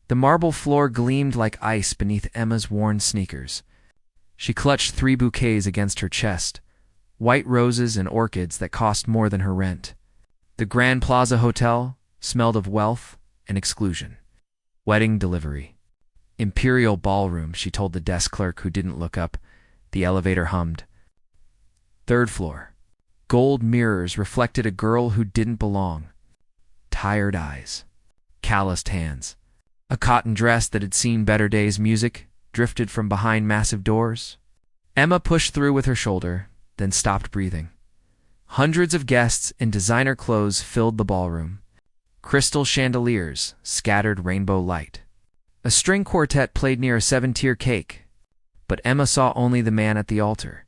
The marble floor gleamed like ice beneath Emma's worn sneakers. She clutched 3 bouquets against her chest, white roses and orchids that cost more than her rent. The Grand Plaza Hotel smelled of wealth and exclusion. Wedding delivery. Imperial ballroom, she told the desk clerk who didn't look up. The elevator hummed. 3rd floor. Gold mirrors reflected a girl who didn't belong. Tired eyes. Calloused hands. A cotton dress that had seen better days. Music drifted from behind massive doors. Emma pushed through with her shoulder, then stopped breathing. Hundreds of guests in designer clothes filled the ballroom. Crystal chandeliers scattered rainbow light. A string quartet played near a 7-tier cake, but Emma saw only the man at the altar.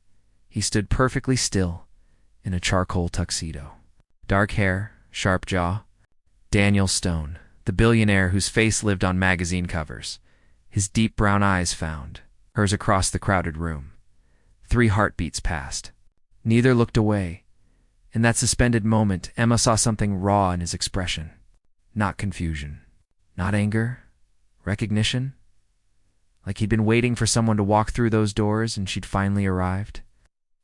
He stood perfectly still, in a charcoal tuxedo. Dark hair, sharp jaw. Daniel Stone, the billionaire whose face lived on magazine covers. His deep brown eyes found hers across the crowded room. 3 heartbeats passed. Neither looked away. In that suspended moment, Emma saw something raw in his expression. Not confusion. Not anger. Recognition. Like he'd been waiting for someone to walk through those doors and she'd finally arrived.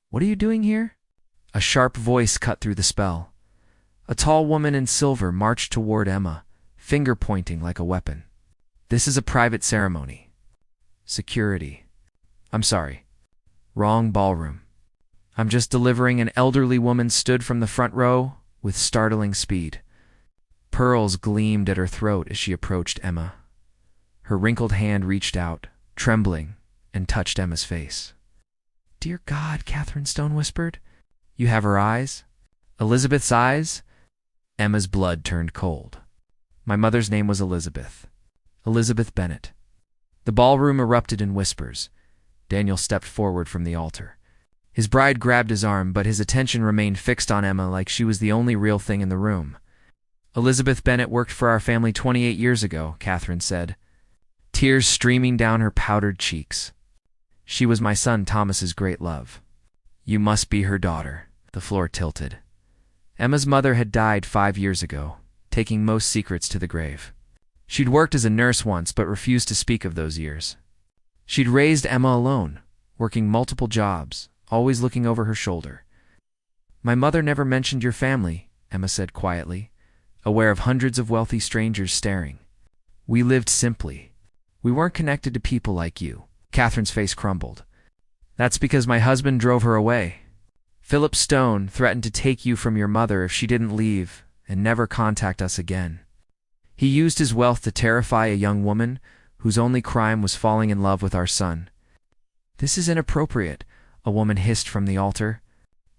"What are you doing here?" A sharp voice cut through the spell. A tall woman in silver marched toward Emma, finger pointing like a weapon. "This is a private ceremony." Security. "I'm sorry. Wrong ballroom." "I'm just delivering." An elderly woman stood from the front row with startling speed. Pearls gleamed at her throat as she approached Emma. Her wrinkled hand reached out, trembling, and touched Emma's face. "Dear God," Catherine Stone whispered. "You have her eyes?" "Elizabeth's eyes?" Emma's blood turned cold. "My mother's name was Elizabeth. Elizabeth Bennett." The ballroom erupted in whispers. Daniel stepped forward from the altar. His bride grabbed his arm, but his attention remained fixed on Emma like she was the only real thing in the room. "Elizabeth Bennett worked for our family 28 years ago," Catherine said, tears streaming down her powdered cheeks. "She was my son Thomas's great love." "You must be her daughter." The floor tilted. Emma's mother had died 5 years ago, taking most secrets to the grave. She'd worked as a nurse once, but refused to speak of those years. She'd raised Emma alone, working multiple jobs, always looking over her shoulder. "My mother never mentioned your family," Emma said quietly, aware of hundreds of wealthy strangers staring. "We lived simply. We weren't connected to people like you." Catherine's face crumbled. "That's because my husband drove her away. Philip Stone threatened to take you from your mother if she didn't leave and never contact us again. He used his wealth to terrify a young woman whose only crime was falling in love with our son." "This is inappropriate," a woman hissed from the altar.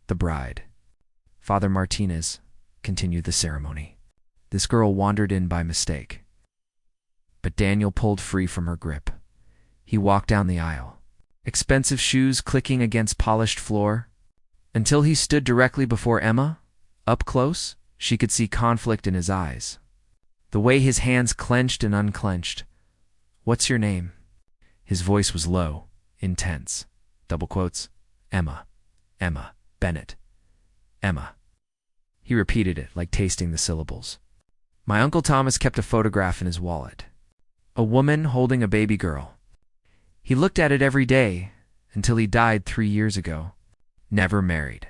"The bride. Father Martinez," continued the ceremony. "This girl wandered in by mistake." But Daniel pulled free from her grip. He walked down the aisle, expensive shoes clicking against polished floor, until he stood directly before Emma. Up close, she could see conflict in his eyes, the way his hands clenched and unclenched. "What's your name?" His voice was low, intense. Double quotes. "Emma. Emma Bennett. Emma." He repeated it, like tasting the syllables. "My Uncle Thomas kept a photograph in his wallet. A woman holding a baby girl. He looked at it every day until he died 3 years ago. Never married.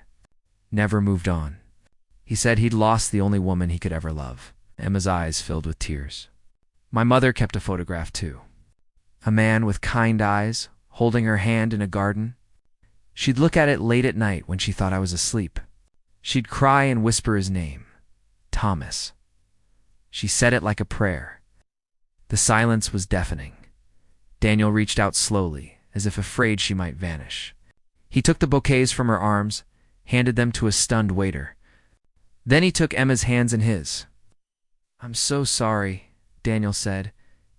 Never moved on. He said he'd lost the only woman he could ever love." Emma's eyes filled with tears. "My mother kept a photograph too. A man with kind eyes, holding her hand in a garden. She'd look at it late at night when she thought I was asleep. She'd cry and whisper his name. Thomas. She said it like a prayer." The silence was deafening. Daniel reached out slowly, as if afraid she might vanish. He took the bouquets from her arms, handed them to a stunned waiter. Then he took Emma's hands in his. "I'm so sorry," Daniel said,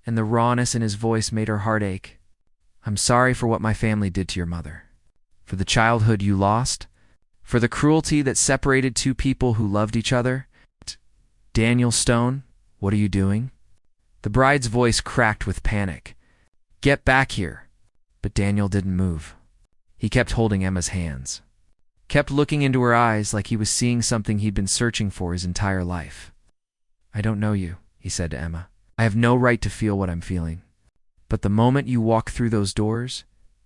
and the rawness in his voice made her heart ache. "I'm sorry for what my family did to your mother. For the childhood you lost. For the cruelty that separated 2 people who loved each other. Daniel Stone, what are you doing?" The bride's voice cracked with panic. "Get back here." But Daniel didn't move. He kept holding Emma's hands, kept looking into her eyes like he was seeing something he'd been searching for his entire life. "I don't know you," he said to Emma. I have no right to feel what I'm feeling. But the moment you walked through those doors,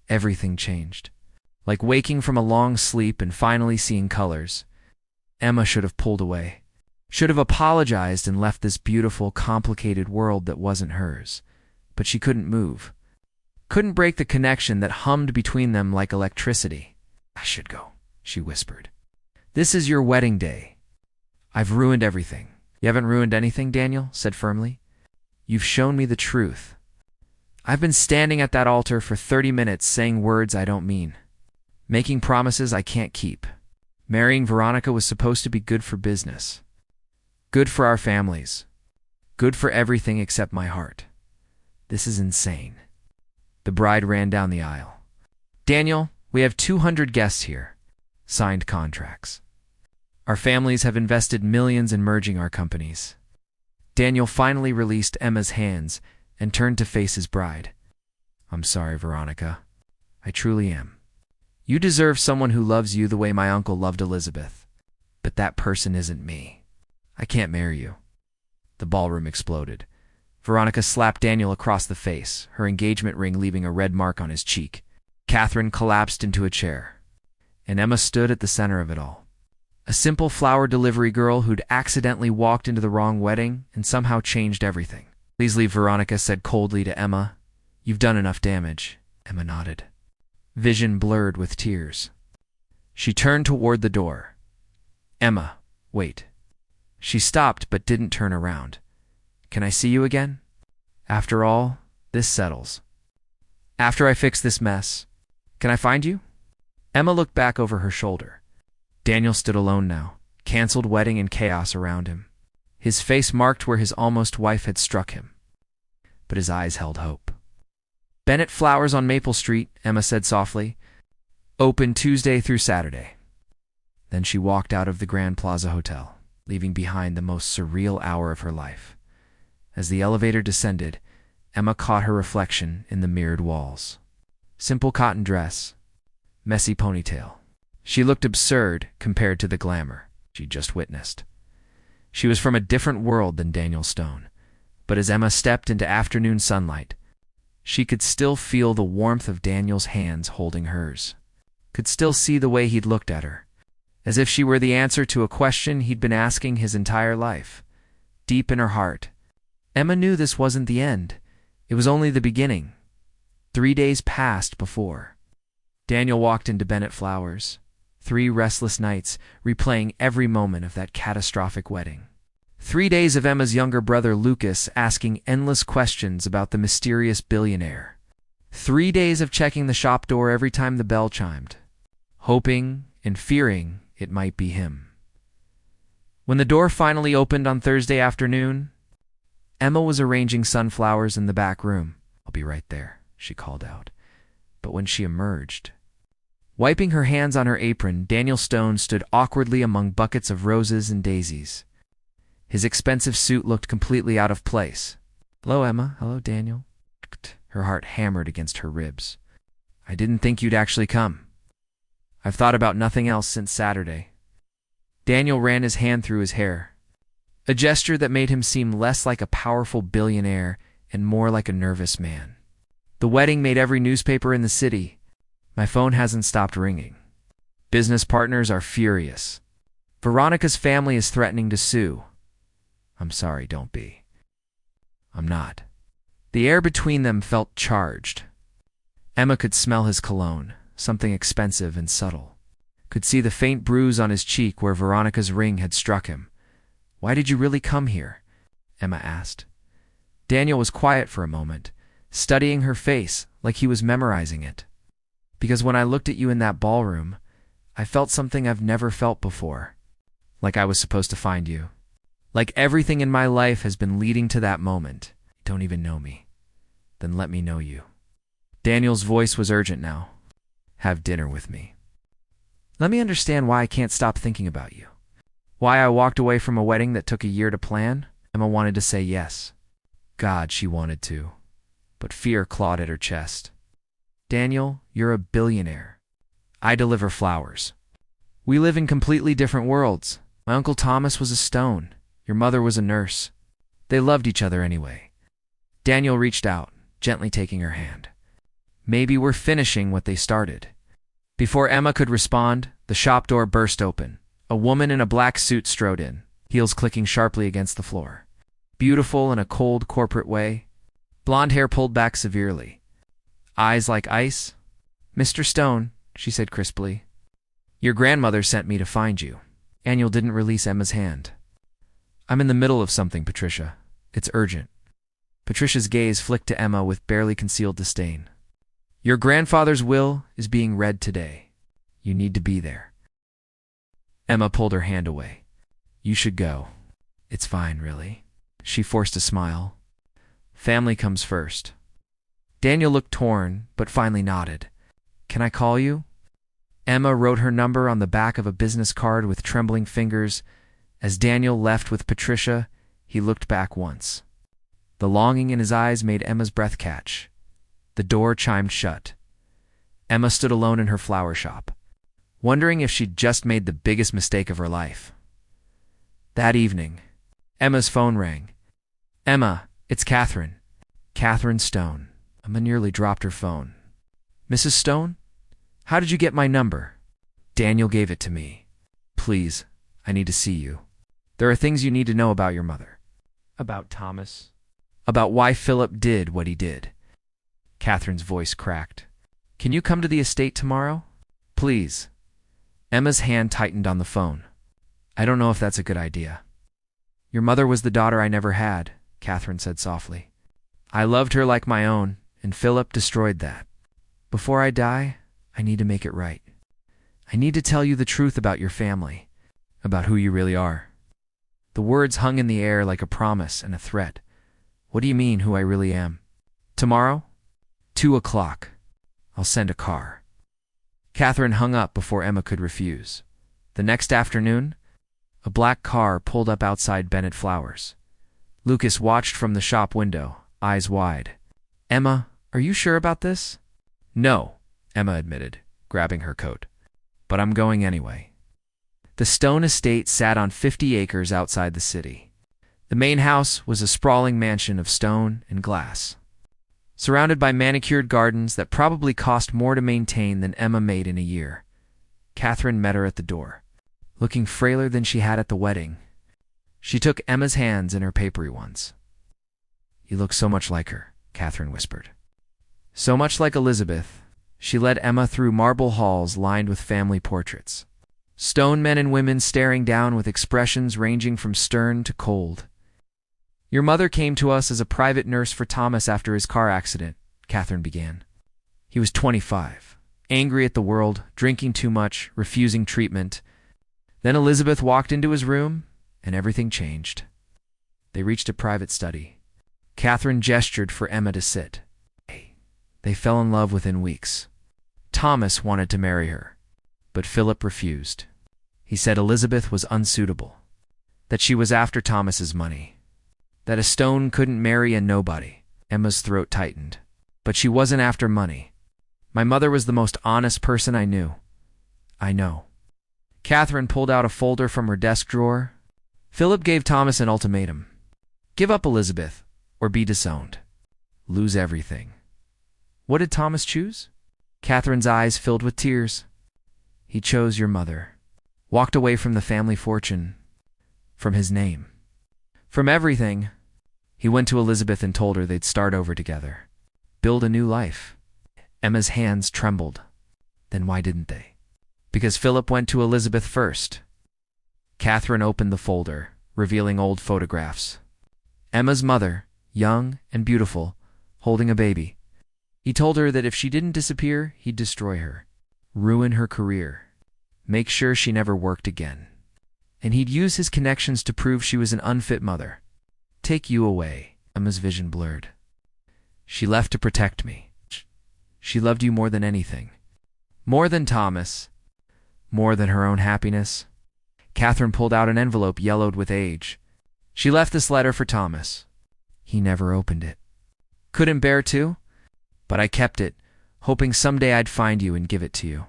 everything changed. Like waking from a long sleep and finally seeing colors. Emma should have pulled away. Should have apologized and left this beautiful, complicated world that wasn't hers. But she couldn't move. Couldn't break the connection that hummed between them like electricity. I should go, she whispered. This is your wedding day. I've ruined everything. You haven't ruined anything, Daniel said firmly. You've shown me the truth. I've been standing at that altar for 30 minutes saying words I don't mean. Making promises I can't keep. Marrying Veronica was supposed to be good for business. Good for our families. Good for everything except my heart. This is insane. The bride ran down the aisle. Daniel, we have 200 guests here. Signed contracts. Our families have invested millions in merging our companies. Daniel finally released Emma's hands and turned to face his bride. I'm sorry, Veronica. I truly am. You deserve someone who loves you the way my uncle loved Elizabeth. But that person isn't me. I can't marry you. The ballroom exploded. Veronica slapped Daniel across the face, her engagement ring leaving a red mark on his cheek. Catherine collapsed into a chair. And Emma stood at the center of it all. A simple flower delivery girl who'd accidentally walked into the wrong wedding and somehow changed everything. Please leave, Veronica said coldly to Emma. You've done enough damage. Emma nodded. Vision blurred with tears. She turned toward the door. Emma, wait. She stopped but didn't turn around. Can I see you again? After all, this settles. After I fix this mess, can I find you? Emma looked back over her shoulder. Daniel stood alone now, canceled wedding and chaos around him. His face marked where his almost wife had struck him. But his eyes held hope. Bennett Flowers on Maple Street, Emma said softly. Open Tuesday through Saturday. Then she walked out of the Grand Plaza Hotel, leaving behind the most surreal hour of her life. As the elevator descended, Emma caught her reflection in the mirrored walls. Simple cotton dress, messy ponytail. She looked absurd compared to the glamour she'd just witnessed. She was from a different world than Daniel Stone, but as Emma stepped into afternoon sunlight, she could still feel the warmth of Daniel's hands holding hers. Could still see the way he'd looked at her, as if she were the answer to a question he'd been asking his entire life. Deep in her heart, Emma knew this wasn't the end. It was only the beginning. 3 days passed before Daniel walked into Bennett Flowers. 3 restless nights, replaying every moment of that catastrophic wedding. 3 days of Emma's younger brother Lucas asking endless questions about the mysterious billionaire. 3 days of checking the shop door every time the bell chimed, hoping and fearing it might be him. When the door finally opened on Thursday afternoon, Emma was arranging sunflowers in the back room. I'll be right there, she called out. But when she emerged, wiping her hands on her apron, Daniel Stone stood awkwardly among buckets of roses and daisies. His expensive suit looked completely out of place. Hello, Emma. Hello, Daniel. Her heart hammered against her ribs. I didn't think you'd actually come. I've thought about nothing else since Saturday. Daniel ran his hand through his hair, a gesture that made him seem less like a powerful billionaire and more like a nervous man. The wedding made every newspaper in the city. My phone hasn't stopped ringing. Business partners are furious. Veronica's family is threatening to sue. I'm sorry, don't be. I'm not. The air between them felt charged. Emma could smell his cologne, something expensive and subtle. Could see the faint bruise on his cheek where Veronica's ring had struck him. Why did you really come here? Emma asked. Daniel was quiet for a moment, studying her face like he was memorizing it. Because when I looked at you in that ballroom, I felt something I've never felt before. Like I was supposed to find you. Like everything in my life has been leading to that moment. You don't even know me. Then let me know you. Daniel's voice was urgent now. Have dinner with me. Let me understand why I can't stop thinking about you. Why I walked away from a wedding that took a year to plan? Emma wanted to say yes. God, she wanted to. But fear clawed at her chest. Daniel, you're a billionaire. I deliver flowers. We live in completely different worlds. My Uncle Thomas was a stone. Your mother was a nurse. They loved each other anyway. Daniel reached out, gently taking her hand. Maybe we're finishing what they started. Before Emma could respond, the shop door burst open. A woman in a black suit strode in, heels clicking sharply against the floor. Beautiful in a cold corporate way, blonde hair pulled back severely. Eyes like ice. "Mr. Stone," she said crisply. "Your grandmother sent me to find you." Daniel didn't release Emma's hand. "I'm in the middle of something, Patricia. It's urgent." Patricia's gaze flicked to Emma with barely concealed disdain. "Your grandfather's will is being read today. You need to be there." Emma pulled her hand away. "You should go." "It's fine, really." She forced a smile. "Family comes first." Daniel looked torn, but finally nodded. "Can I call you?" Emma wrote her number on the back of a business card with trembling fingers. As Daniel left with Patricia, he looked back once. The longing in his eyes made Emma's breath catch. The door chimed shut. Emma stood alone in her flower shop, wondering if she'd just made the biggest mistake of her life. That evening, Emma's phone rang. "Emma, it's Catherine." Catherine Stone. Emma nearly dropped her phone. "Mrs. Stone? How did you get my number?" "Daniel gave it to me. Please, I need to see you. There are things you need to know about your mother." "About Thomas?" "About why Philip did what he did." Catherine's voice cracked. "Can you come to the estate tomorrow? Please." Emma's hand tightened on the phone. "I don't know if that's a good idea." "Your mother was the daughter I never had," Catherine said softly. "I loved her like my own, and Philip destroyed that. Before I die, I need to make it right. I need to tell you the truth about your family, about who you really are." The words hung in the air like a promise and a threat. "What do you mean, who I really am?" "Tomorrow? 2:00. I'll send a car." Catherine hung up before Emma could refuse. The next afternoon, a black car pulled up outside Bennett Flowers. Lucas watched from the shop window, eyes wide. "Emma, are you sure about this?" "No," Emma admitted, grabbing her coat. "But I'm going anyway." The Stone estate sat on 50 acres outside the city. The main house was a sprawling mansion of stone and glass, surrounded by manicured gardens that probably cost more to maintain than Emma made in a year. Catherine met her at the door, looking frailer than she had at the wedding. She took Emma's hands in her papery ones. "You look so much like her," Catherine whispered. "So much like Elizabeth." She led Emma through marble halls lined with family portraits. Stone men and women staring down with expressions ranging from stern to cold. "Your mother came to us as a private nurse for Thomas after his car accident," Catherine began. "He was 25, angry at the world, drinking too much, refusing treatment. Then Elizabeth walked into his room, and everything changed." They reached a private study. Catherine gestured for Emma to sit. They fell in love within weeks. Thomas wanted to marry her, but Philip refused. He said Elizabeth was unsuitable, that she was after Thomas's money, that a Stone couldn't marry a nobody. Emma's throat tightened. "But she wasn't after money. My mother was the most honest person I knew." "I know." Catherine pulled out a folder from her desk drawer. "Philip gave Thomas an ultimatum. Give up Elizabeth, or be disowned. Lose everything." "What did Thomas choose?" Catherine's eyes filled with tears. "He chose your mother. Walked away from the family fortune, from his name, from everything. He went to Elizabeth and told her they'd start over together, build a new life." Emma's hands trembled. "Then why didn't they?" "Because Philip went to Elizabeth first." Catherine opened the folder, revealing old photographs. Emma's mother, young and beautiful, holding a baby. He told her that if she didn't disappear, he'd destroy her, ruin her career, make sure she never worked again. And he'd use his connections to prove she was an unfit mother. "Take you away." Emma's vision blurred. "She left to protect me. She loved you more than anything. More than Thomas. More than her own happiness." Catherine pulled out an envelope yellowed with age. "She left this letter for Thomas. He never opened it. Couldn't bear to, but I kept it, hoping someday I'd find you and give it to you."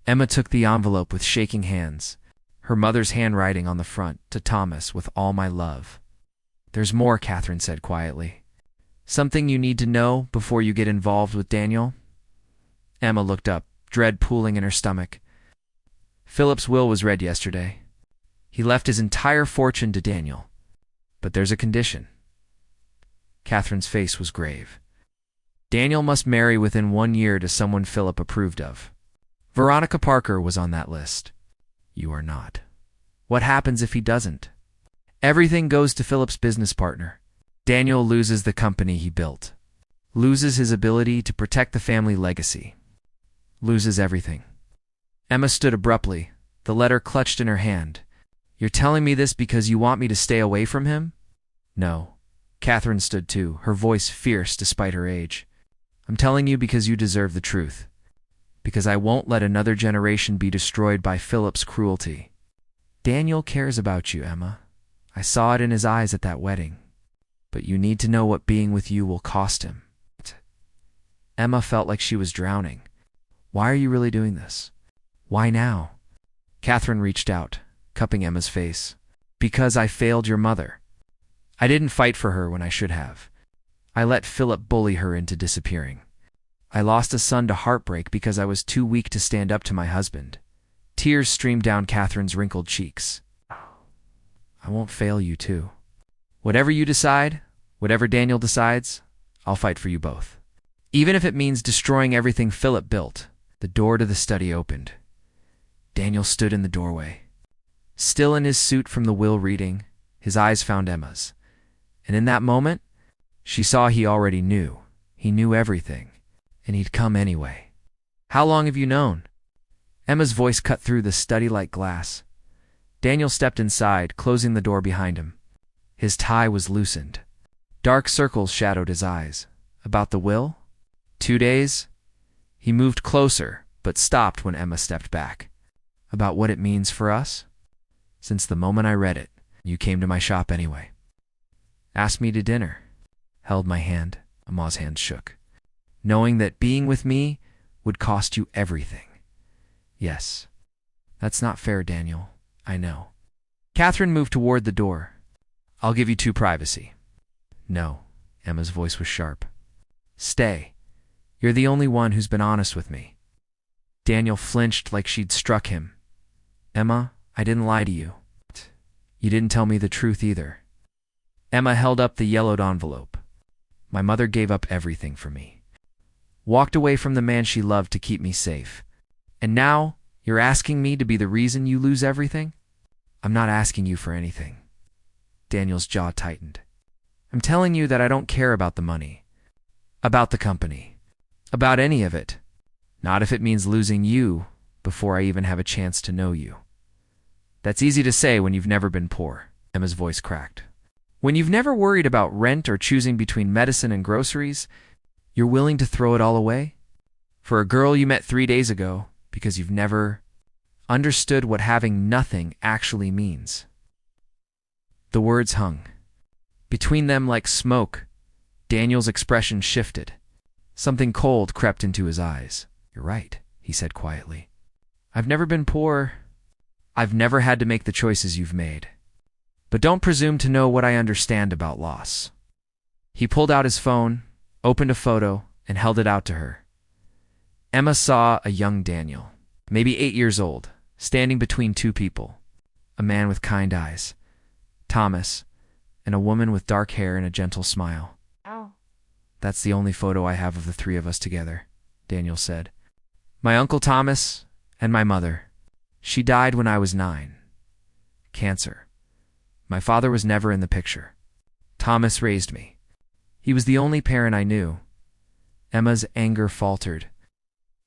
Emma took the envelope with shaking hands, her mother's handwriting on the front, "To Thomas, with all my love." "There's more," Catherine said quietly. Something you need to know before you get involved with Daniel? Emma looked up, dread pooling in her stomach. Philip's will was read yesterday. He left his entire fortune to Daniel. But there's a condition. Catherine's face was grave. Daniel must marry within 1 year to someone Philip approved of. Veronica Parker was on that list. You are not. What happens if he doesn't? Everything goes to Philip's business partner. Daniel loses the company he built. Loses his ability to protect the family legacy. Loses everything. Emma stood abruptly, the letter clutched in her hand. You're telling me this because you want me to stay away from him? No. Catherine stood too, her voice fierce despite her age. I'm telling you because you deserve the truth. Because I won't let another generation be destroyed by Philip's cruelty. Daniel cares about you, Emma. I saw it in his eyes at that wedding. But you need to know what being with you will cost him. Emma felt like she was drowning. Why are you really doing this? Why now? Catherine reached out, cupping Emma's face. Because I failed your mother. I didn't fight for her when I should have. I let Philip bully her into disappearing. I lost a son to heartbreak because I was too weak to stand up to my husband. Tears streamed down Catherine's wrinkled cheeks. I won't fail you too. Whatever you decide, whatever Daniel decides, I'll fight for you both. Even if it means destroying everything Philip built. The door to the study opened. Daniel stood in the doorway. Still in his suit from the will reading, his eyes found Emma's. And in that moment, she saw he already knew. He knew everything. And he'd come anyway. How long have you known? Emma's voice cut through the study like glass. Daniel stepped inside, closing the door behind him. His tie was loosened. Dark circles shadowed his eyes. About the will? 2 days? He moved closer, but stopped when Emma stepped back. About what it means for us? Since the moment I read it, you came to my shop anyway. Asked me to dinner. Held my hand. Emma's hand shook. Knowing that being with me would cost you everything. Yes. That's not fair, Daniel. I know. Catherine moved toward the door. I'll give you 2 privacy. No. Emma's voice was sharp. Stay. You're the only one who's been honest with me. Daniel flinched like she'd struck him. Emma, I didn't lie to you. You didn't tell me the truth either. Emma held up the yellowed envelope. My mother gave up everything for me. Walked away from the man she loved to keep me safe. And now, you're asking me to be the reason you lose everything? I'm not asking you for anything. Daniel's jaw tightened. I'm telling you that I don't care about the money. About the company. About any of it. Not if it means losing you before I even have a chance to know you. That's easy to say when you've never been poor. Emma's voice cracked. When you've never worried about rent or choosing between medicine and groceries, you're willing to throw it all away? For a girl you met 3 days ago because you've never understood what having nothing actually means. The words hung. Between them like smoke, Daniel's expression shifted. Something cold crept into his eyes. You're right, he said quietly. I've never been poor. I've never had to make the choices you've made. But don't presume to know what I understand about loss. He pulled out his phone, opened a photo, and held it out to her. Emma saw a young Daniel, maybe 8 years old, standing between 2 people. A man with kind eyes, Thomas, and a woman with dark hair and a gentle smile. Oh. That's the only photo I have of the 3 of us together, Daniel said. My Uncle Thomas and my mother. She died when I was 9. Cancer. My father was never in the picture. Thomas raised me. He was the only parent I knew. Emma's anger faltered.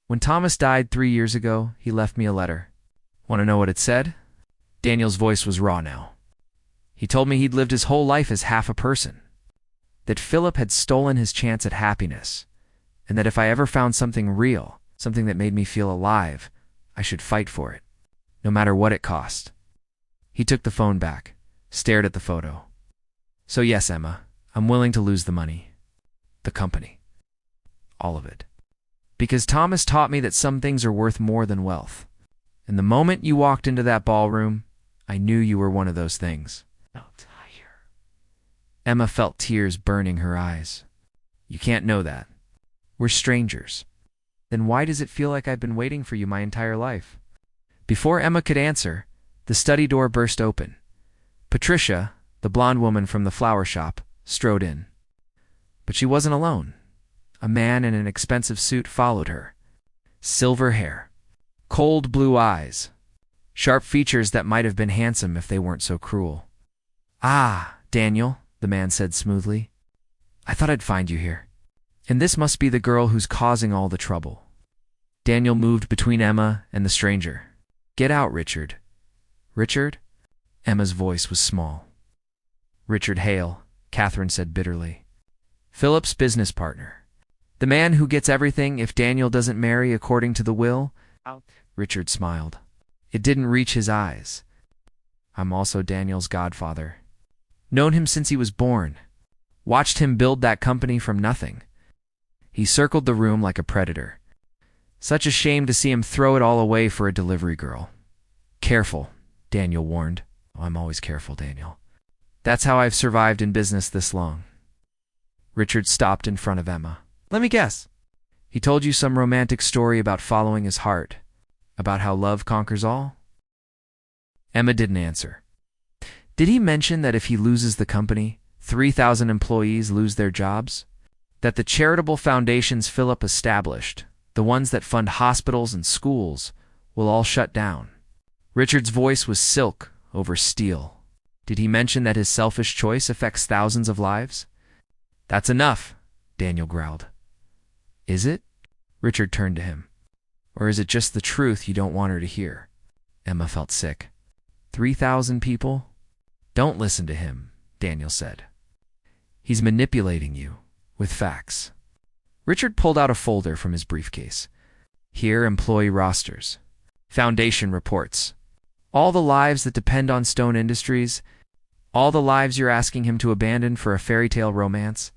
When Thomas died 3 years ago, he left me a letter. Want to know what it said? Daniel's voice was raw now. He told me he'd lived his whole life as half a person. That Philip had stolen his chance at happiness. And that if I ever found something real, something that made me feel alive, I should fight for it. No matter what it cost. He took the phone back, stared at the photo. So yes, Emma, I'm willing to lose the money. The company. All of it. Because Thomas taught me that some things are worth more than wealth. And the moment you walked into that ballroom, I knew you were one of those things. No tire. Emma felt tears burning her eyes. You can't know that. We're strangers. Then why does it feel like I've been waiting for you my entire life? Before Emma could answer, the study door burst open. Patricia, the blonde woman from the flower shop, strode in. But she wasn't alone. A man in an expensive suit followed her. Silver hair, cold blue eyes, sharp features that might have been handsome if they weren't so cruel. "Ah, Daniel," the man said smoothly. "I thought I'd find you here. And this must be the girl who's causing all the trouble." Daniel moved between Emma and the stranger. "Get out, Richard." "Richard?" Emma's voice was small. "Richard Hale," Catherine said bitterly. "Philip's business partner. The man who gets everything if Daniel doesn't marry according to the will." Richard smiled. It didn't reach his eyes. "I'm also Daniel's godfather. Known him since he was born. Watched him build that company from nothing." He circled the room like a predator. Such a shame to see him throw it all away for a delivery girl. "Careful," Daniel warned. "Oh, I'm always careful, Daniel. That's how I've survived in business this long." Richard stopped in front of Emma. "Let me guess. He told you some romantic story about following his heart, about how love conquers all?" Emma didn't answer. "Did he mention that if he loses the company, 3,000 employees lose their jobs? That the charitable foundations Philip established, the ones that fund hospitals and schools, will all shut down?" Richard's voice was silk over steel. "Did he mention that his selfish choice affects thousands of lives?" "That's enough," Daniel growled. "Is it?" Richard turned to him. "Or is it just the truth you don't want her to hear?" Emma felt sick. 3,000 people? "Don't listen to him," Daniel said. "He's manipulating you with facts." Richard pulled out a folder from his briefcase. "Here, employee rosters, foundation reports, all the lives that depend on Stone Industries, all the lives you're asking him to abandon for a fairy tale romance."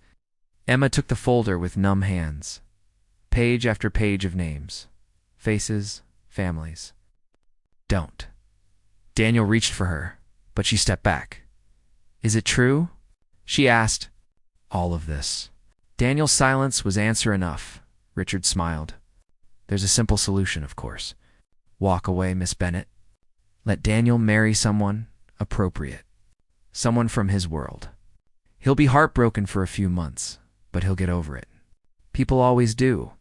Emma took the folder with numb hands. Page after page of names, faces, families. "Don't." Daniel reached for her, but she stepped back. "Is it true?" she asked. "All of this." Daniel's silence was answer enough. Richard smiled. "There's a simple solution, of course. Walk away, Miss Bennett. Let Daniel marry someone appropriate, someone from his world. He'll be heartbroken for a few months, but he'll get over it. People always do,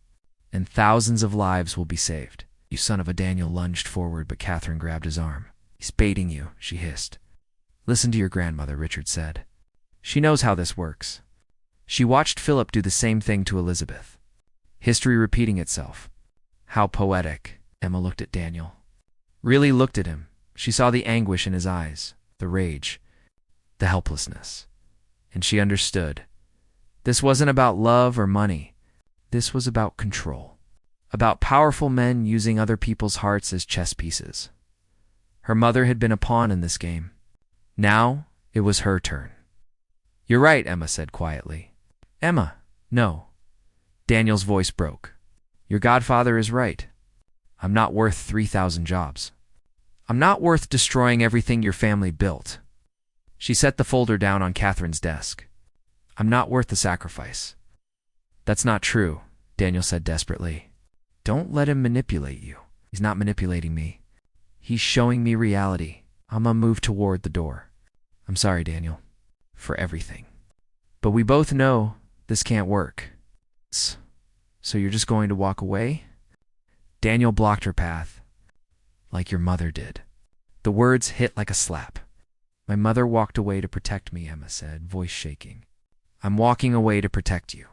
and thousands of lives will be saved." "You son of a," Daniel lunged forward, but Catherine grabbed his arm. "He's baiting you," she hissed. "Listen to your grandmother," Richard said. "She knows how this works. She watched Philip do the same thing to Elizabeth. History repeating itself." "How poetic." Emma looked at Daniel. Really looked at him. She saw the anguish in his eyes, the rage, the helplessness. And she understood. This wasn't about love or money. This was about control. About powerful men using other people's hearts as chess pieces. Her mother had been a pawn in this game. Now it was her turn. "You're right," Emma said quietly. "Emma, no." Daniel's voice broke. "Your godfather is right. I'm not worth 3,000 jobs. I'm not worth destroying everything your family built." She set the folder down on Catherine's desk. "I'm not worth the sacrifice." "That's not true," Daniel said desperately. "Don't let him manipulate you." "He's not manipulating me. He's showing me reality." Emma moved toward the door. "I'm sorry, Daniel, for everything. But we both know this can't work. So you're just going to walk away?" Daniel blocked her path. "Like your mother did." The words hit like a slap. "My mother walked away to protect me," Emma said, voice shaking. "I'm walking away to protect you.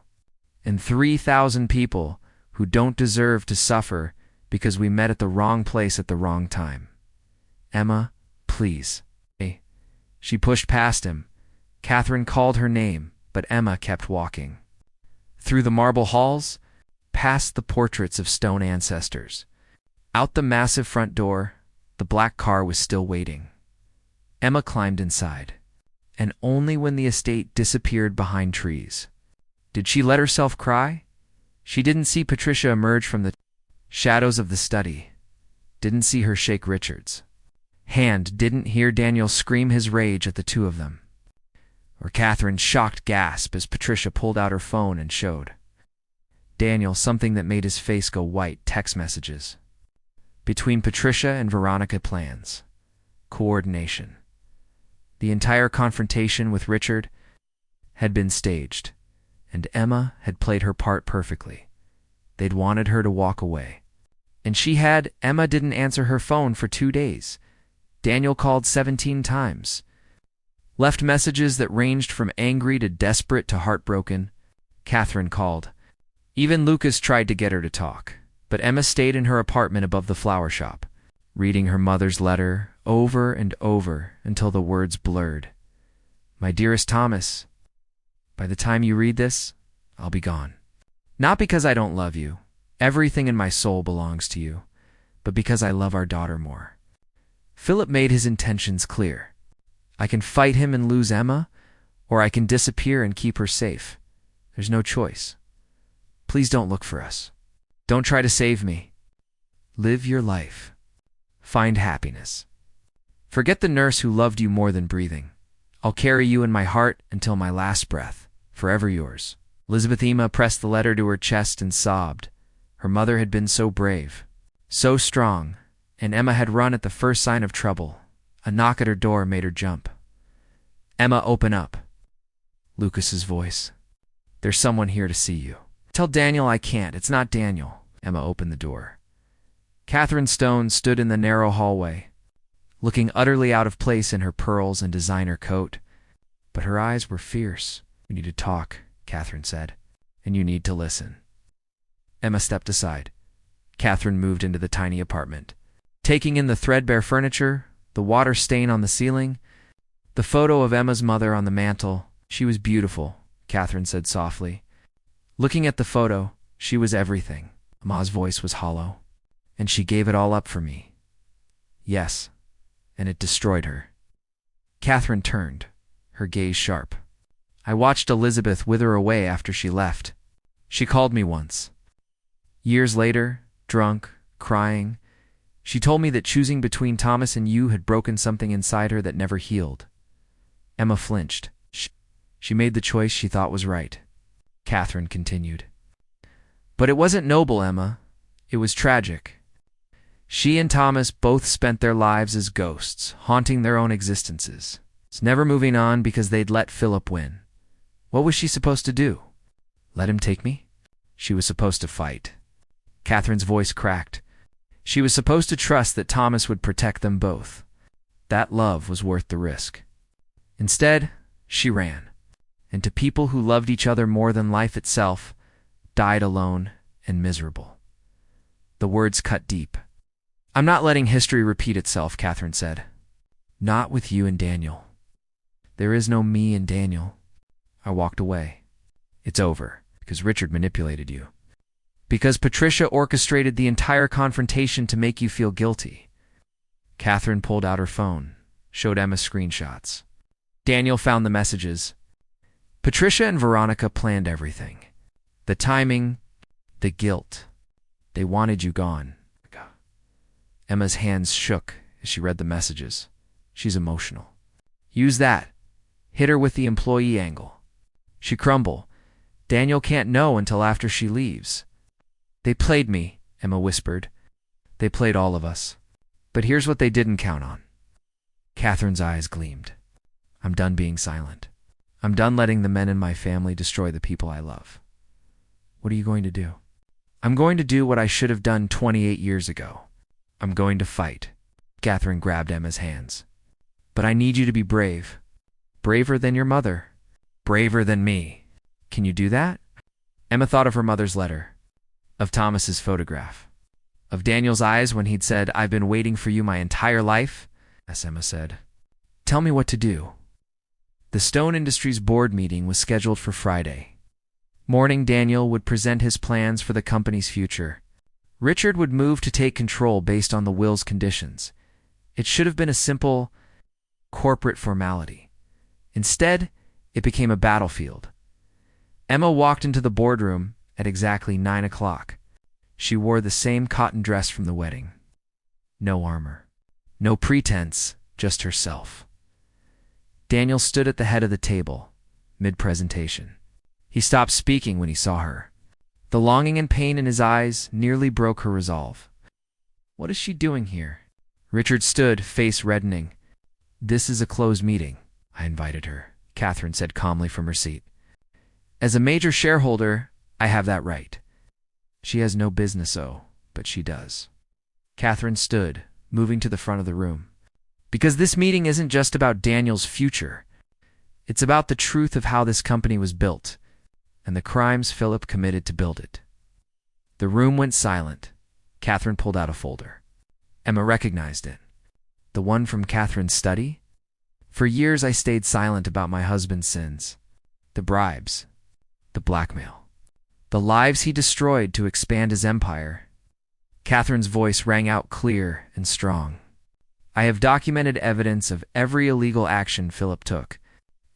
And 3,000 people who don't deserve to suffer because we met at the wrong place at the wrong time. Emma, please." Hey. She pushed past him. Catherine called her name, but Emma kept walking. Through the marble halls, past the portraits of Stone ancestors. Out the massive front door, the black car was still waiting. Emma climbed inside, and only when the estate disappeared behind trees. Did she let herself cry? She didn't see Patricia emerge from the shadows of the study. Didn't see her shake Richard's hand. Didn't hear Daniel scream his rage at the two of them. Or Catherine's shocked gasp as Patricia pulled out her phone and showed Daniel something that made his face go white: text messages. Between Patricia and Veronica, plans. Coordination. The entire confrontation with Richard had been staged, and Emma had played her part perfectly. They'd wanted her to walk away. And she had. Emma didn't answer her phone for 2 days. Daniel called 17 times. Left messages that ranged from angry to desperate to heartbroken. Catherine called. Even Lucas tried to get her to talk, but Emma stayed in her apartment above the flower shop, reading her mother's letter over and over until the words blurred. My dearest Thomas, by the time you read this, I'll be gone. Not because I don't love you. Everything in my soul belongs to you, but because I love our daughter more. Philip made his intentions clear. I can fight him and lose Emma, or I can disappear and keep her safe. There's no choice. Please don't look for us. Don't try to save me. Live your life. Find happiness. Forget the nurse who loved you more than breathing. I'll carry you in my heart until my last breath. Forever yours. Elizabeth. Emma pressed the letter to her chest and sobbed. Her mother had been so brave, so strong, and Emma had run at the first sign of trouble. A knock at her door made her jump. Emma, open up. Lucas's voice. There's someone here to see you. Tell Daniel I can't. It's not Daniel. Emma opened the door. Catherine Stone stood in the narrow hallway, looking utterly out of place in her pearls and designer coat. But her eyes were fierce. We need to talk, Catherine said, and you need to listen. Emma stepped aside. Catherine moved into the tiny apartment, taking in the threadbare furniture, the water stain on the ceiling, the photo of Emma's mother on the mantel. She was beautiful, Catherine said softly. Looking at the photo, she was everything. Emma's voice was hollow. And she gave it all up for me. Yes, and it destroyed her. Catherine turned, her gaze sharp. I watched Elizabeth wither away after she left. She called me once. Years later, drunk, crying, she told me that choosing between Thomas and you had broken something inside her that never healed. Emma flinched. She made the choice she thought was right. Catherine continued. But it wasn't noble, Emma. It was tragic. She and Thomas both spent their lives as ghosts, haunting their own existences, never moving on because they'd let Philip win. What was she supposed to do? Let him take me? She was supposed to fight. Catherine's voice cracked. She was supposed to trust that Thomas would protect them both. That love was worth the risk. Instead, she ran. And to people who loved each other more than life itself, died alone and miserable. The words cut deep. I'm not letting history repeat itself, Catherine said. Not with you and Daniel. There is no me and Daniel. I walked away. It's over, because Richard manipulated you. Because Patricia orchestrated the entire confrontation to make you feel guilty. Catherine pulled out her phone, showed Emma screenshots. Daniel found the messages. Patricia and Veronica planned everything. The timing, the guilt. They wanted you gone. Emma's hands shook as she read the messages. She's emotional. Use that. Hit her with the employee angle. She crumble. Daniel can't know until after she leaves. They played me, Emma whispered. They played all of us. But here's what they didn't count on. Catherine's eyes gleamed. I'm done being silent. I'm done letting the men in my family destroy the people I love. What are you going to do? I'm going to do what I should have done 28 years ago. I'm going to fight. Catherine grabbed Emma's hands. But I need you to be brave. Braver than your mother. Braver than me. Can you do that? Emma thought of her mother's letter. Of Thomas's photograph. Of Daniel's eyes when he'd said, I've been waiting for you my entire life. Yes, Emma said. Tell me what to do. The Stone Industries board meeting was scheduled for Friday. Morning, Daniel would present his plans for the company's future. Richard would move to take control based on the will's conditions. It should have been a simple, corporate formality. Instead, it became a battlefield. Emma walked into the boardroom at exactly 9 o'clock. She wore the same cotton dress from the wedding. No armor. No pretense, just herself. Daniel stood at the head of the table, mid-presentation. He stopped speaking when he saw her. The longing and pain in his eyes nearly broke her resolve. What is she doing here? Richard stood, face reddening. This is a closed meeting. I invited her, Catherine said calmly from her seat. As a major shareholder, I have that right. She has no business so, but she does. Catherine stood, moving to the front of the room. Because this meeting isn't just about Daniel's future. It's about the truth of how this company was built, and the crimes Philip committed to build it. The room went silent. Catherine pulled out a folder. Emma recognized it. The one from Catherine's study? For years I stayed silent about my husband's sins. The bribes. The blackmail. The lives he destroyed to expand his empire. Catherine's voice rang out clear and strong. I have documented evidence of every illegal action Philip took,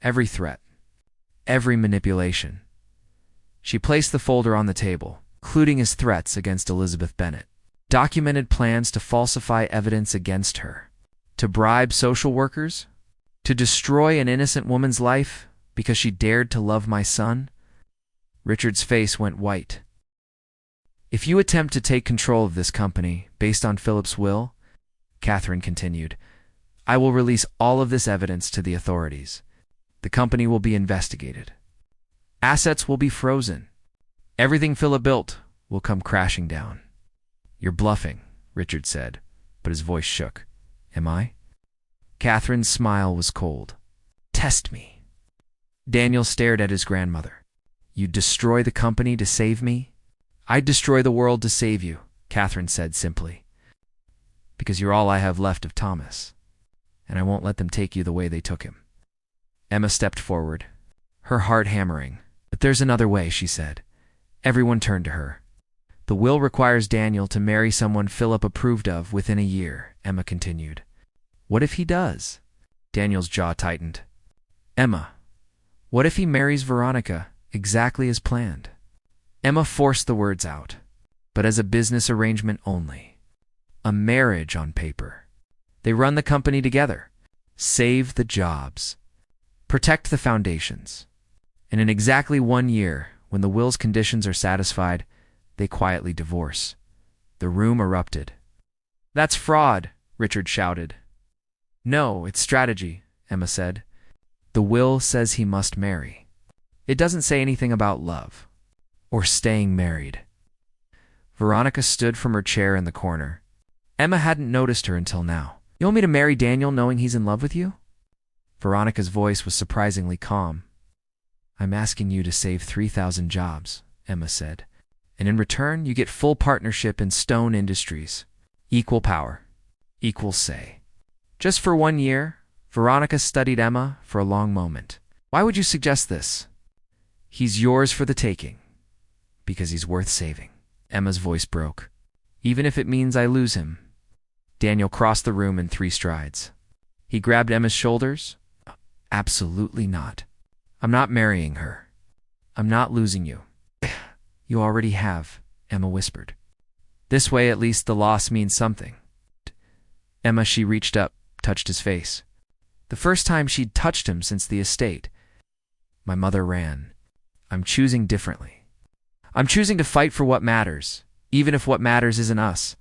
every threat, every manipulation. She placed the folder on the table, including his threats against Elizabeth Bennett, documented plans to falsify evidence against her, to bribe social workers, to destroy an innocent woman's life because she dared to love my son. Richard's face went white. If you attempt to take control of this company based on Philip's will, Catherine continued, I will release all of this evidence to the authorities. The company will be investigated. Assets will be frozen. Everything Philip built will come crashing down. You're bluffing, Richard said, but his voice shook. Am I? Catherine's smile was cold. Test me. Daniel stared at his grandmother. You'd destroy the company to save me? I'd destroy the world to save you, Catherine said simply. Because you're all I have left of Thomas, and I won't let them take you the way they took him. Emma stepped forward, her heart hammering. But there's another way, she said. Everyone turned to her. The will requires Daniel to marry someone Philip approved of within a year, Emma continued. What if he does? Daniel's jaw tightened. Emma, what if he marries Veronica exactly as planned? Emma forced the words out, but as a business arrangement only. A marriage on paper. They run the company together, save the jobs, protect the foundations. And in exactly 1 year, when the will's conditions are satisfied, they quietly divorce. The room erupted. That's fraud, Richard shouted. No, it's strategy, Emma said. The will says he must marry. It doesn't say anything about love or staying married. Veronica stood from her chair in the corner. Emma hadn't noticed her until now. You want me to marry Daniel knowing he's in love with you? Veronica's voice was surprisingly calm. I'm asking you to save 3,000 jobs, Emma said. And in return, you get full partnership in Stone Industries. Equal power. Equal say. Just for 1 year, Veronica studied Emma for a long moment. Why would you suggest this? He's yours for the taking. Because he's worth saving. Emma's voice broke. Even if it means I lose him. Daniel crossed the room in 3 strides. He grabbed Emma's shoulders. Absolutely not. I'm not marrying her. I'm not losing you. You already have, Emma whispered. This way at least the loss means something. Emma, she reached up, touched his face. The first time she'd touched him since the estate. My mother ran. I'm choosing differently. I'm choosing to fight for what matters, even if what matters isn't us.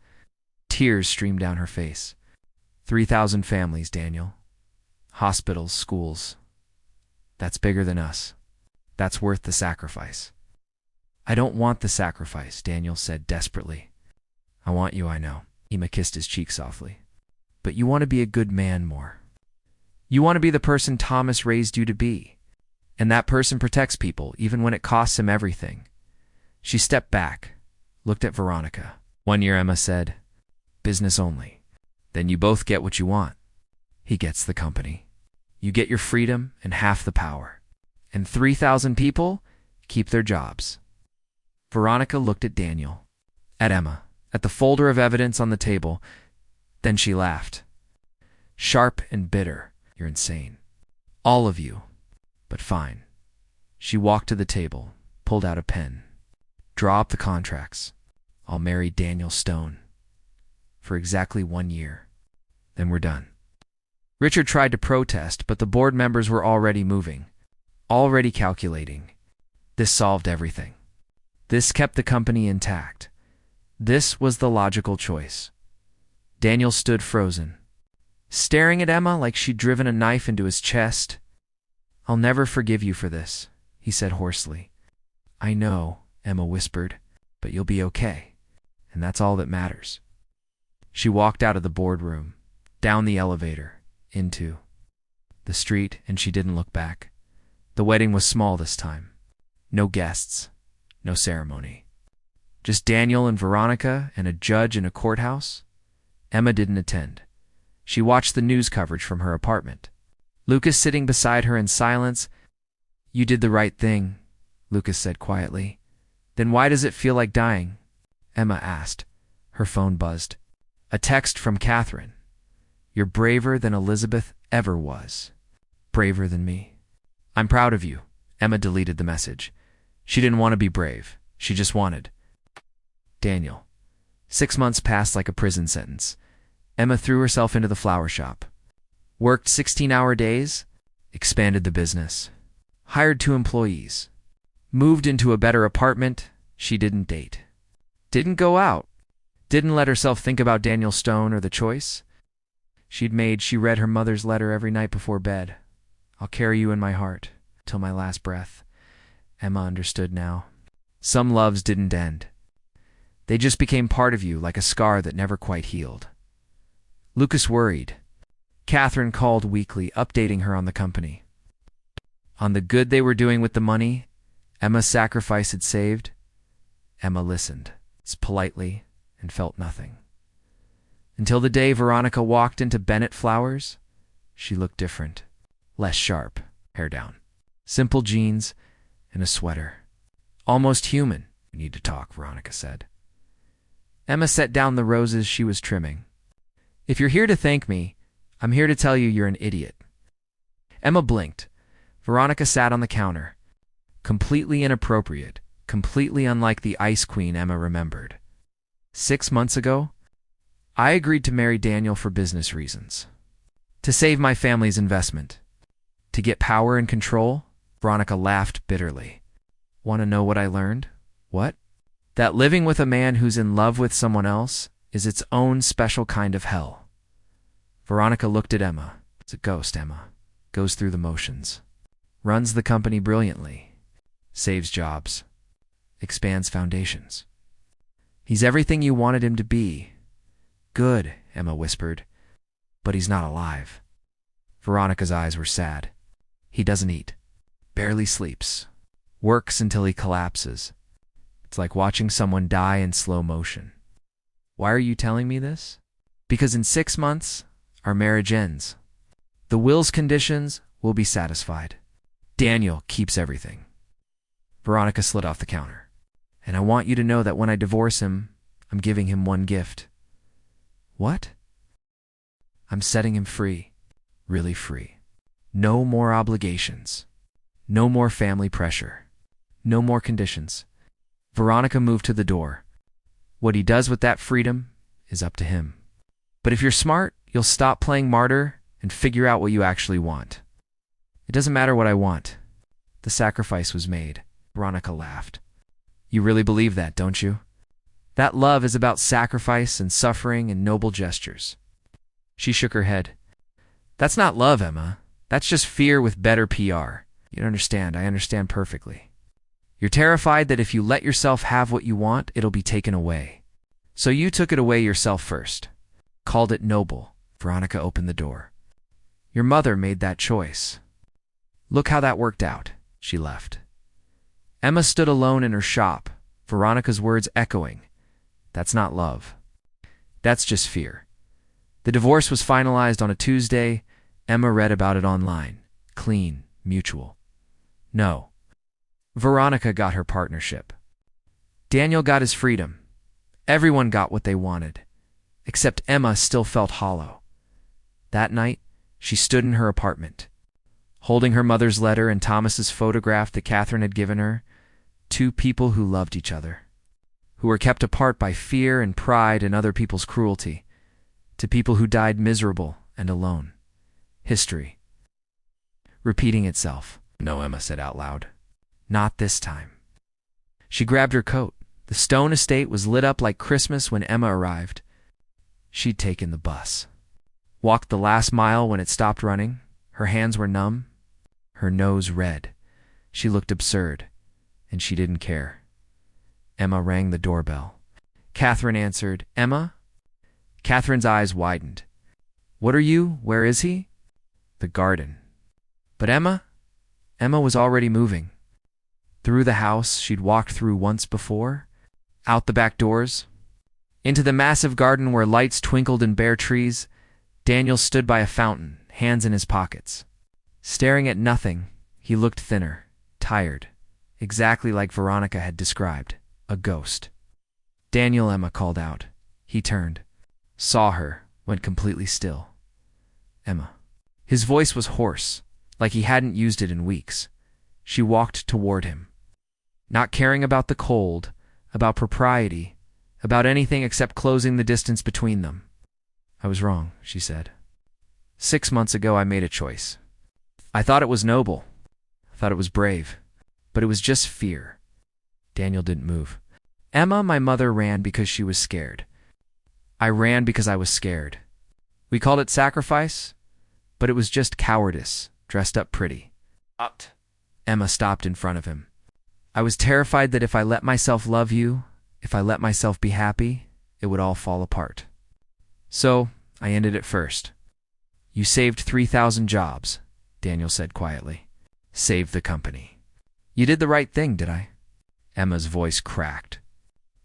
Tears streamed down her face. 3,000 families, Daniel. Hospitals, schools. That's bigger than us. That's worth the sacrifice. I don't want the sacrifice, Daniel said desperately. I want you, I know. Emma kissed his cheek softly. But you want to be a good man more. You want to be the person Thomas raised you to be. And that person protects people, even when it costs him everything. She stepped back, looked at Veronica. 1 year, Emma said. Business only. Then you both get what you want. He gets the company. You get your freedom and half the power. And 3,000 people keep their jobs. Veronica looked at Daniel, at Emma, at the folder of evidence on the table. Then she laughed. Sharp and bitter. You're insane. All of you. But fine. She walked to the table, pulled out a pen. Draw up the contracts. I'll marry Daniel Stone. For exactly 1 year. Then we're done. Richard tried to protest, but the board members were already moving. already calculating. This solved everything. This kept the company intact. This was the logical choice. Daniel stood frozen, staring at Emma like she'd driven a knife into his chest. "I'll never forgive you for this," he said hoarsely. "I know," Emma whispered, "but you'll be okay, and that's all that matters." She walked out of the boardroom, down the elevator, into the street, and she didn't look back. The wedding was small this time. No guests, no ceremony. Just Daniel and Veronica and a judge in a courthouse. Emma didn't attend. She watched the news coverage from her apartment. Lucas sitting beside her in silence. "You did the right thing," Lucas said quietly. "Then why does it feel like dying?" Emma asked. Her phone buzzed. A text from Catherine. "You're braver than Elizabeth ever was. Braver than me. I'm proud of you." Emma deleted the message. She didn't want to be brave. She just wanted Daniel. 6 months passed like a prison sentence. Emma threw herself into the flower shop. Worked 16-hour days. Expanded the business. Hired 2 employees. Moved into a better apartment. She didn't date. Didn't go out. Didn't let herself think about Daniel Stone or the choice she read her mother's letter every night before bed. "I'll carry you in my heart till my last breath." Emma understood now. Some loves didn't end. They just became part of you, like a scar that never quite healed. Lucas worried. Catherine called weekly, updating her on the company, on the good they were doing with the money Emma's sacrifice had saved. Emma listened, politely, and felt nothing. Until the day Veronica walked into Bennett Flowers. She looked different, less sharp, hair down, simple jeans, and a sweater. "Almost human." "We need to talk," Veronica said. Emma set down the roses she was trimming. "If you're here to thank me, I'm here to tell you you're an idiot." Emma blinked. Veronica sat on the counter. Completely inappropriate, completely unlike the Ice Queen Emma remembered. 6 months ago, I agreed to marry Daniel for business reasons. To save my family's investment. To get power and control. Veronica laughed bitterly. "Want to know what I learned?" "What?" "That living with a man who's in love with someone else is its own special kind of hell." Veronica looked at Emma. "It's a ghost, Emma. Goes through the motions. Runs the company brilliantly. Saves jobs. Expands foundations. He's everything you wanted him to be." "Good," Emma whispered. "But he's not alive." Veronica's eyes were sad. "He doesn't eat. Barely sleeps. Works until he collapses. It's like watching someone die in slow motion." "Why are you telling me this?" "Because in 6 months, our marriage ends. The will's conditions will be satisfied. Daniel keeps everything." Veronica slid off the counter. "And I want you to know that when I divorce him, I'm giving him one gift." "What?" "I'm setting him free. Really free. No more obligations. No more family pressure. No more conditions." Veronica moved to the door. "What he does with that freedom is up to him. But if you're smart, you'll stop playing martyr and figure out what you actually want." "It doesn't matter what I want. The sacrifice was made." Veronica laughed. "You really believe that, don't you? That love is about sacrifice and suffering and noble gestures." She shook her head. "That's not love, Emma. That's just fear with better PR. You don't understand. I understand perfectly. You're terrified that if you let yourself have what you want, it'll be taken away. So you took it away yourself first. Called it noble." Veronica opened the door. "Your mother made that choice. Look how that worked out." She left. Emma stood alone in her shop, Veronica's words echoing. "That's not love. That's just fear." The divorce was finalized on a Tuesday. Emma read about it online. Clean, mutual. No. Veronica got her partnership. Daniel got his freedom. Everyone got what they wanted. Except Emma still felt hollow. That night, she stood in her apartment, holding her mother's letter and Thomas's photograph that Catherine had given her. 2 people who loved each other, who were kept apart by fear and pride and other people's cruelty, to people who died miserable and alone. History. Repeating itself. No, Emma said out loud. Not this time. She grabbed her coat. The Stone estate was lit up like Christmas when Emma arrived. She'd taken the bus. Walked the last mile when it stopped running. Her hands were numb, her nose red. She looked absurd, and she didn't care. Emma rang the doorbell. Catherine answered. Emma? Catherine's eyes widened. What are you? Where is he? The garden. But Emma? Emma was already moving. Through the house she'd walked through once before, out the back doors, into the massive garden where lights twinkled in bare trees. Daniel stood by a fountain, hands in his pockets. Staring at nothing, he looked thinner, tired, exactly like Veronica had described, a ghost. Daniel, Emma called out. He turned, saw her, went completely still. Emma. His voice was hoarse, like he hadn't used it in weeks. She walked toward him, not caring about the cold, about propriety, about anything except closing the distance between them. I was wrong, she said. 6 months ago I made a choice. I thought it was noble. I thought it was brave. But it was just fear. Daniel didn't move. Emma, my mother, ran because she was scared. I ran because I was scared. We called it sacrifice, but it was just cowardice, dressed up pretty. Emma stopped in front of him. I was terrified that if I let myself love you, if I let myself be happy, it would all fall apart. So, I ended it first. You saved 3,000 jobs, Daniel said quietly. Saved the company. You did the right thing, did I? Emma's voice cracked.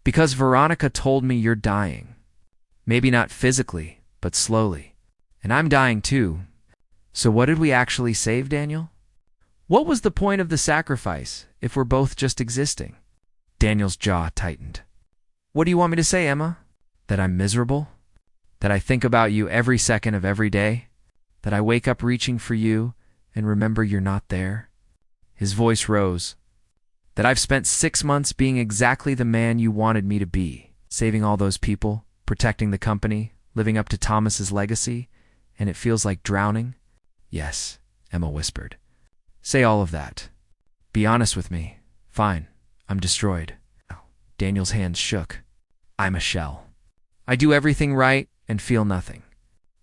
Because Veronica told me you're dying. Maybe not physically, but slowly. And I'm dying too. So what did we actually save, Daniel? What was the point of the sacrifice if we're both just existing? Daniel's jaw tightened. What do you want me to say, Emma? That I'm miserable? That I think about you every second of every day? That I wake up reaching for you and remember you're not there? His voice rose. That I've spent 6 months being exactly the man you wanted me to be, saving all those people, protecting the company, living up to Thomas's legacy, and it feels like drowning? Yes, Emma whispered. Say all of that. Be honest with me. Fine, I'm destroyed. Daniel's hands shook. I'm a shell. I do everything right and feel nothing.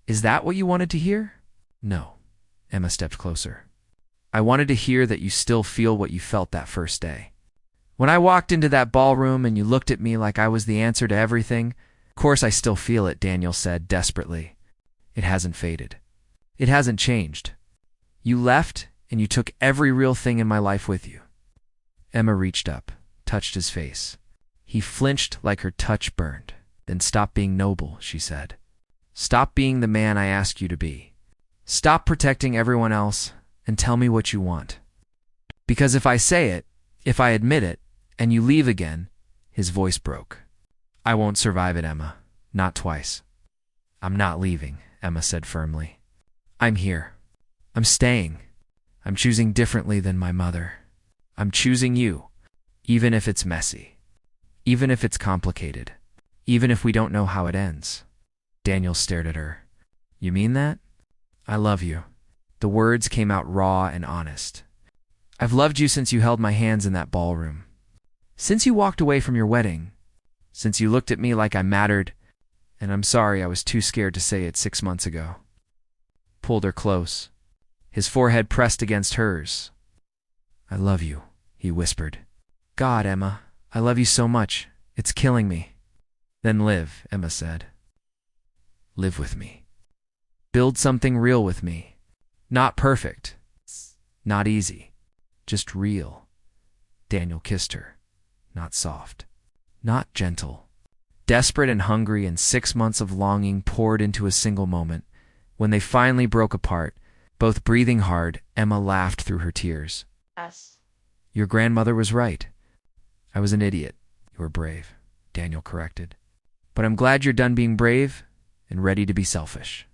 Is that what you wanted to hear? No. Emma stepped closer. I wanted to hear that you still feel what you felt that first day. When I walked into that ballroom and you looked at me like I was the answer to everything, of course I still feel it, Daniel said desperately. It hasn't faded. It hasn't changed. You left and you took every real thing in my life with you. Emma reached up, touched his face. He flinched like her touch burned. Then stop being noble, she said. Stop being the man I asked you to be. Stop protecting everyone else and tell me what you want. Because if I say it, if I admit it, and you leave again, his voice broke. I won't survive it, Emma. Not twice. I'm not leaving, Emma said firmly. I'm here. I'm staying. I'm choosing differently than my mother. I'm choosing you, even if it's messy, even if it's complicated, even if we don't know how it ends. Daniel stared at her. You mean that? I love you. The words came out raw and honest. I've loved you since you held my hands in that ballroom. Since you walked away from your wedding. Since you looked at me like I mattered, and I'm sorry I was too scared to say it 6 months ago. Pulled her close. His forehead pressed against hers. I love you, he whispered. God, Emma, I love you so much. It's killing me. Then live, Emma said. Live with me. Build something real with me. Not perfect. Not easy. Just real. Daniel kissed her. Not soft. Not gentle. Desperate and hungry, and 6 months of longing poured into a single moment. When they finally broke apart, both breathing hard, Emma laughed through her tears. Us. Your grandmother was right. I was an idiot. You were brave, Daniel corrected. But I'm glad you're done being brave and ready to be selfish.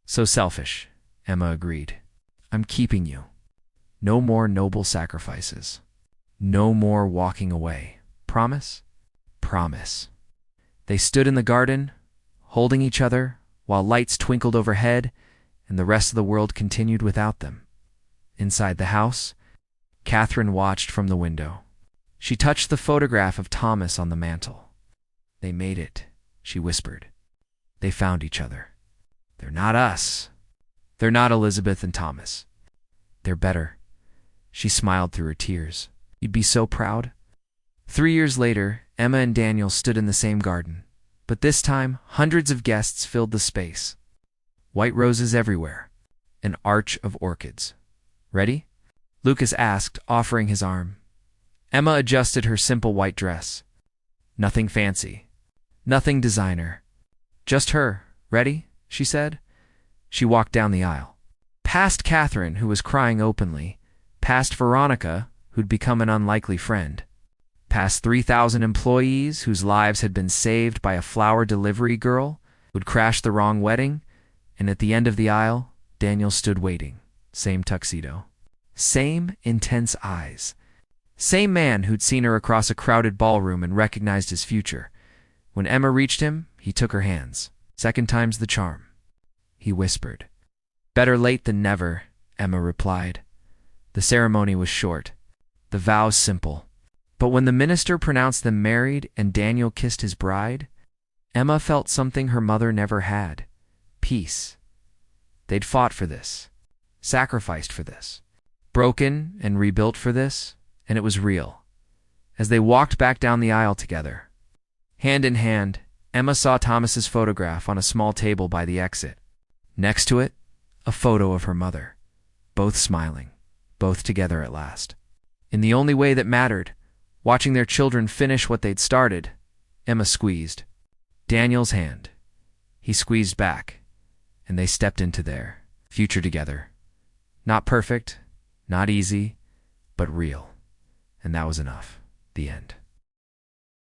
So selfish, Emma agreed. I'm keeping you. No more noble sacrifices. No more walking away. Promise? Promise. They stood in the garden, holding each other, while lights twinkled overhead, and the rest of the world continued without them. Inside the house, Catherine watched from the window. She touched the photograph of Thomas on the mantel. "They made it," she whispered. "They found each other. They're not us. They're not Elizabeth and Thomas. They're better." She smiled through her tears. "You'd be so proud." 3 years later, Emma and Daniel stood in the same garden. But this time, hundreds of guests filled the space. White roses everywhere. An arch of orchids. "Ready?" Lucas asked, offering his arm. Emma adjusted her simple white dress. Nothing fancy. Nothing designer. "Just her. Ready?" she said. She walked down the aisle. Past Catherine, who was crying openly. Past Veronica, who'd become an unlikely friend. Past 3,000 employees whose lives had been saved by a flower delivery girl who'd crashed the wrong wedding. And at the end of the aisle, Daniel stood waiting. Same tuxedo. Same intense eyes. Same man who'd seen her across a crowded ballroom and recognized his future. When Emma reached him, he took her hands. "Second time's the charm," he whispered. "Better late than never," Emma replied. The ceremony was short, the vows simple. But when the minister pronounced them married and Daniel kissed his bride, Emma felt something her mother never had. Peace. They'd fought for this, sacrificed for this, broken and rebuilt for this, and it was real. As they walked back down the aisle together, hand in hand, Emma saw Thomas's photograph on a small table by the exit. Next to it, a photo of her mother, both smiling, both together at last. In the only way that mattered, watching their children finish what they'd started, Emma squeezed Daniel's hand. He squeezed back, and they stepped into their future together. Not perfect, not easy, but real. And that was enough. The end.